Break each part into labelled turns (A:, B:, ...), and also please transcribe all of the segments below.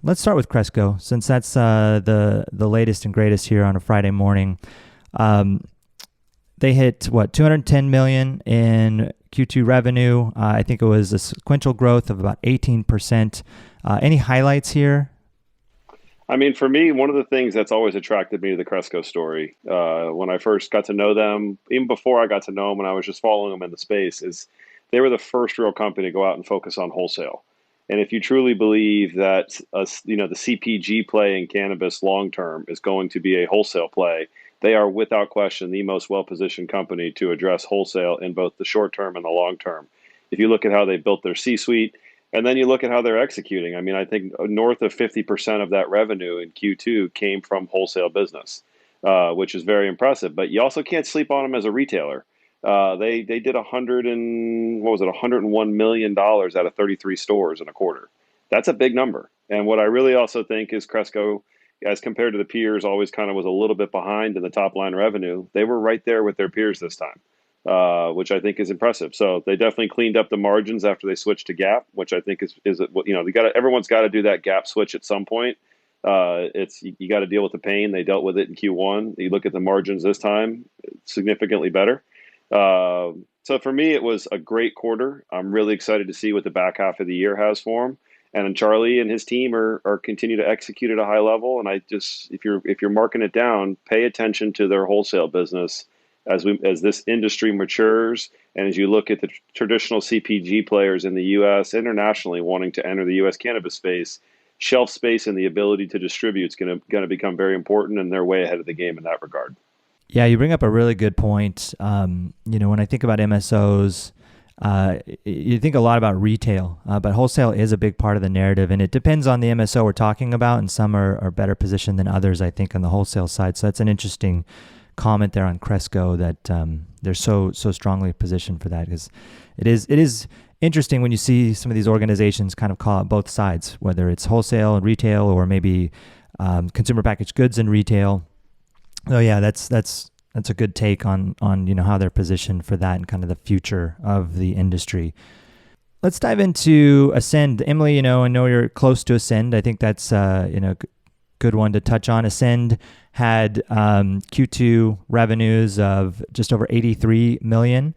A: let's start with Cresco, since that's the latest and greatest here on a Friday morning. Um, they hit 210 million in Q2 revenue. I think it was a sequential growth of about 18%. Any highlights here?
B: I mean, for me, one of the things that's always attracted me to the Cresco story, when I first got to know them, even before I got to know them, when I was just following them in the space, is they were the first real company to go out and focus on wholesale. And if you truly believe that, the CPG play in cannabis long term is going to be a wholesale play, they are without question the most well positioned company to address wholesale in both the short term and the long term. If you look at how they built their C suite, and then you look at how they're executing. I mean, I think north of 50% of that revenue in Q2 came from wholesale business, which is very impressive. But you also can't sleep on them as a retailer. They did 101 million dollars out of 33 stores in a quarter. That's a big number. And what I really also think is Cresco, as compared to the peers, always kind of was a little bit behind in the top line revenue. They were right there with their peers this time, which I think is impressive. So they definitely cleaned up the margins after they switched to Gap, which I think is they got everyone's got to do that Gap switch at some point. It's you got to deal with the pain. They dealt with it in Q1. You look at the margins this time, significantly better. So for me, it was a great quarter. I'm really excited to see what the back half of the year has for them. And Charlie and his team are continue to execute at a high level. And I just, if you're marking it down, pay attention to their wholesale business as this industry matures, and as you look at the traditional CPG players in the U.S. internationally wanting to enter the U.S. cannabis space. Shelf space and the ability to distribute is going to become very important, and they're way ahead of the game in that regard.
A: Yeah, you bring up a really good point. When I think about MSOs, you think a lot about retail, but wholesale is a big part of the narrative, and it depends on the MSO we're talking about, and some are better positioned than others, I think, on the wholesale side. So that's an interesting comment there on Cresco that they're so strongly positioned for that, because it is interesting when you see some of these organizations kind of call out both sides, whether it's wholesale and retail, or maybe consumer packaged goods and retail. Oh yeah, that's a good take on how they're positioned for that and kind of the future of the industry. Let's dive into Ascend. Emily, I know you're close to Ascend. I think that's good one to touch on. Ascend had Q2 revenues of just over 83 million,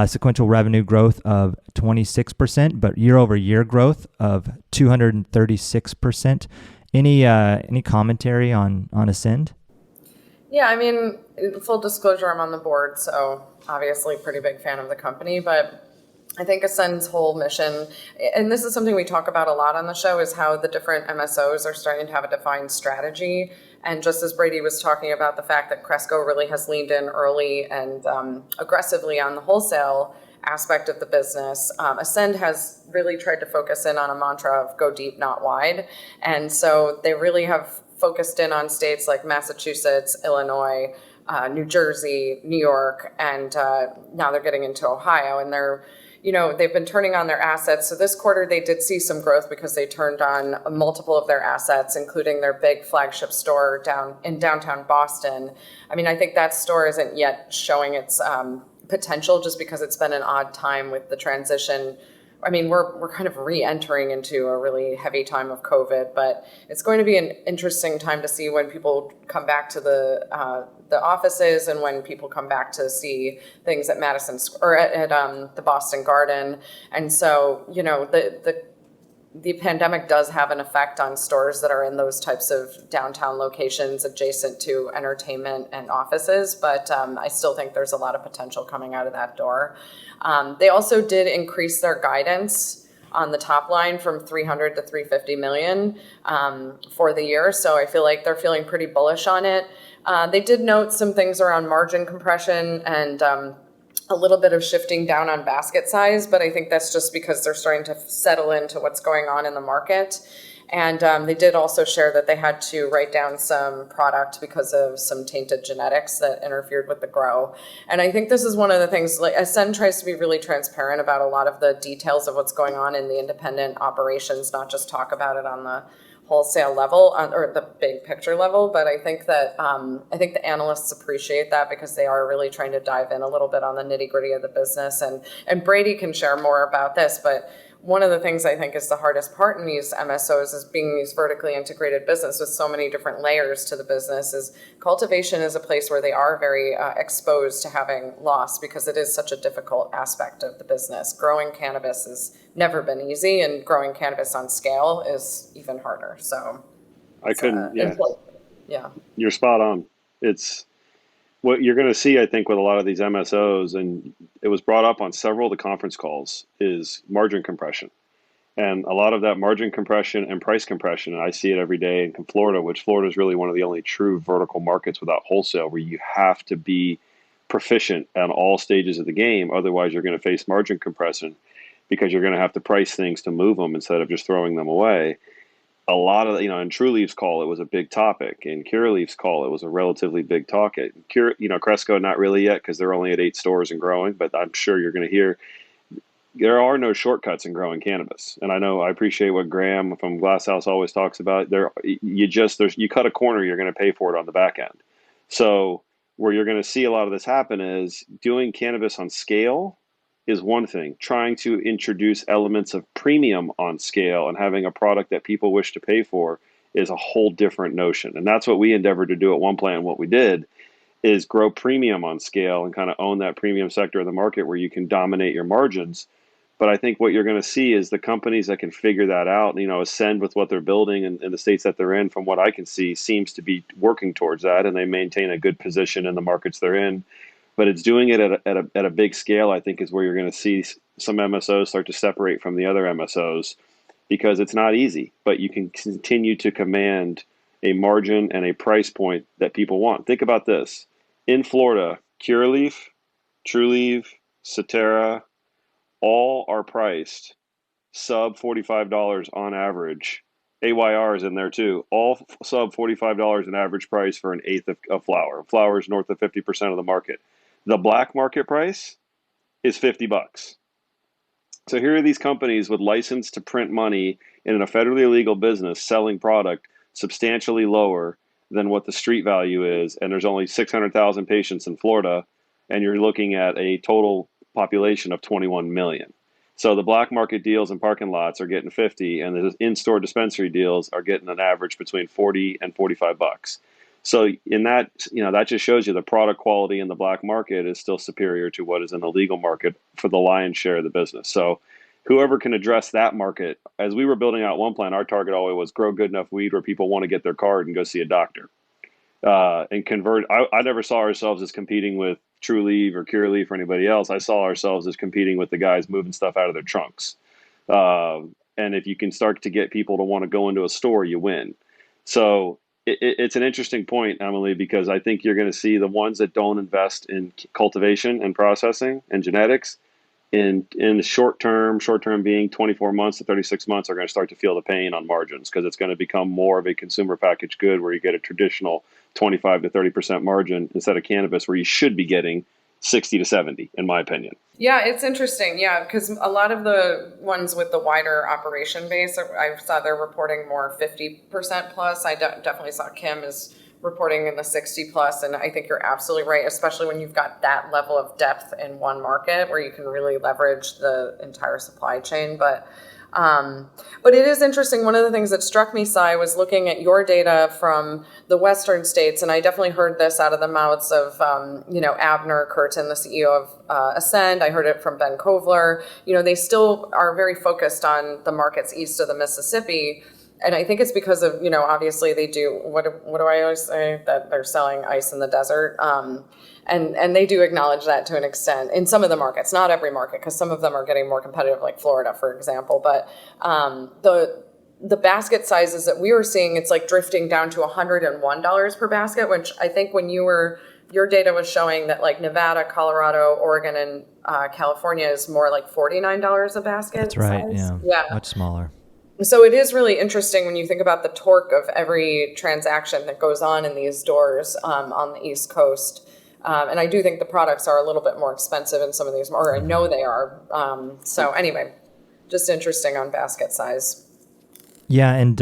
A: sequential revenue growth of 26%, but year-over-year growth of 236%. Any commentary on Ascend?
C: Yeah, I mean, full disclosure, I'm on the board, so obviously pretty big fan of the company, but I think Ascend's whole mission, and this is something we talk about a lot on the show, is how the different MSOs are starting to have a defined strategy. And just as Brady was talking about the fact that Cresco really has leaned in early and aggressively on the wholesale aspect of the business, Ascend has really tried to focus in on a mantra of go deep, not wide. And so they really have focused in on states like Massachusetts, Illinois, New Jersey, New York, and now they're getting into Ohio, and they've been turning on their assets. So this quarter they did see some growth because they turned on multiple of their assets, including their big flagship store in downtown Boston. I mean, I think that store isn't yet showing its potential just because it's been an odd time with the transition. I mean, we're kind of re-entering into a really heavy time of COVID, but it's going to be an interesting time to see when people come back to the offices and when people come back to see things at Madison or at the Boston Garden. And so, the pandemic does have an effect on stores that are in those types of downtown locations adjacent to entertainment and offices, but I still think there's a lot of potential coming out of that door. They also did increase their guidance on the top line from 300 to 350 million for the year, so I feel like they're feeling pretty bullish on it. They did note some things around margin compression and a little bit of shifting down on basket size, but I think that's just because they're starting to settle into what's going on in the market. And they did also share that they had to write down some product because of some tainted genetics that interfered with the grow. And I think this is one of the things, like Ascend tries to be really transparent about a lot of the details of what's going on in the independent operations, not just talk about it on the wholesale level or the big picture level, but I think that the analysts appreciate that because they are really trying to dive in a little bit on the nitty gritty of the business. And Brady can share more about this, but one of the things I think is the hardest part in these MSOs is being these vertically integrated business with so many different layers to the business is cultivation is a place where they are very exposed to having loss because it is such a difficult aspect of the business. Growing cannabis has never been easy, and growing cannabis on scale is even harder. So
B: I couldn't, yeah,
C: yeah.
B: you're spot on. It's what you're going to see, I think, with a lot of these MSOs, and it was brought up on several of the conference calls, is margin compression. And a lot of that margin compression and price compression, and I see it every day in Florida, which Florida is really one of the only true vertical markets without wholesale, where you have to be proficient on all stages of the game. Otherwise, you're going to face margin compression because you're going to have to price things to move them instead of just throwing them away. A lot of, in True Leaf's call, it was a big topic. In Curaleaf's call, it was a relatively big topic. Cresco, not really yet because they're only at 8 stores and growing, but I'm sure you're going to hear there are no shortcuts in growing cannabis. And I appreciate what Graham from Glass House always talks about. You cut a corner, you're going to pay for it on the back end. So where you're going to see a lot of this happen is doing cannabis on scale is one thing. Trying to introduce elements of premium on scale and having a product that people wish to pay for is a whole different notion. And that's what we endeavored to do at One Plant. What we did is grow premium on scale and kind of own that premium sector of the market where you can dominate your margins. But I think what you're going to see is the companies that can figure that out, Ascend with what they're building in the states that they're in, from what I can see, seems to be working towards that, and they maintain a good position in the markets they're in. But it's doing it at a big scale, I think, is where you're going to see some MSOs start to separate from the other MSOs, because it's not easy, but you can continue to command a margin and a price point that people want. Think about this. In Florida, Curaleaf, Trulieve, Cetera, all are priced sub $45 on average. AYR is in there too. All sub $45 an average price for an eighth of flower. Flower is north of 50% of the market. The black market price is $50. So here are these companies with license to print money in a federally illegal business selling product substantially lower than what the street value is. And there's only 600,000 patients in Florida, and you're looking at a total population of 21 million. So the black market deals in parking lots are getting 50, and the in-store dispensary deals are getting an average between 40 and $45. So in that, that just shows you the product quality in the black market is still superior to what is in the legal market for the lion's share of the business. So whoever can address that market, as we were building out One Plant, our target always was grow good enough weed where people want to get their card and go see a doctor. And convert. I never saw ourselves as competing with True Leaf or Cure Leaf or anybody else. I saw ourselves as competing with the guys moving stuff out of their trunks. And if you can start to get people to want to go into a store, you win. So it's an interesting point, Emily, because I think you're going to see the ones that don't invest in cultivation and processing and genetics in the short term being 24 months to 36 months, are going to start to feel the pain on margins, because it's going to become more of a consumer packaged good where you get a traditional 25 to 30% margin instead of cannabis where you should be getting 60 to 70, in my opinion.
C: Yeah, it's interesting. Yeah, because a lot of the ones with the wider operation base, I saw they're reporting more 50% plus. I definitely saw Kim is reporting in the 60 plus, and I think you're absolutely right, especially when you've got that level of depth in one market where you can really leverage the entire supply chain. But it is interesting. One of the things that struck me, Cy, was looking at your data from the Western states, and I definitely heard this out of the mouths of, Abner Curtin, the CEO of Ascend. I heard it from Ben Kovler. They still are very focused on the markets east of the Mississippi. And I think it's because of, obviously they do, what do I always say? That they're selling ice in the desert. And they do acknowledge that to an extent in some of the markets, not every market, because some of them are getting more competitive, like Florida, for example. But the basket sizes that we were seeing, it's like drifting down to $101 per basket, which I think when your data was showing that like Nevada, Colorado, Oregon, and California is more like $49 a basket.
A: That's right.
C: Size.
A: Yeah. Much smaller.
C: So it is really interesting when you think about the torque of every transaction that goes on in these stores on the East Coast. And I do think the products are a little bit more expensive in some of these, or I know they are. So anyway, just interesting on basket size.
A: Yeah, and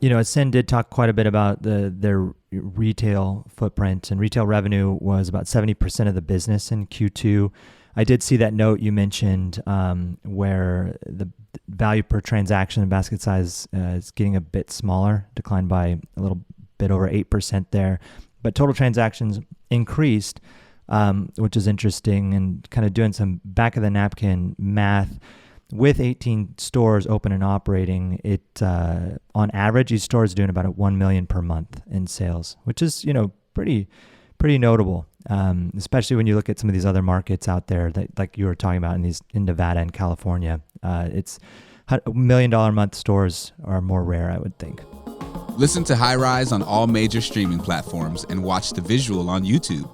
A: Ascend did talk quite a bit about their retail footprint, and retail revenue was about 70% of the business in Q2. I did see that note you mentioned where the value per transaction and basket size is getting a bit smaller, declined by a little bit over 8% there. But total transactions increased, which is interesting, and kind of doing some back of the napkin math. With 18 stores open and operating, it on average, each store is doing about $1 million per month in sales, which is pretty notable, especially when you look at some of these other markets out there that, like you were talking about, in Nevada and California. It's $1 million a month stores are more rare, I would think.
D: Listen to High Rise on all major streaming platforms and watch the visual on YouTube.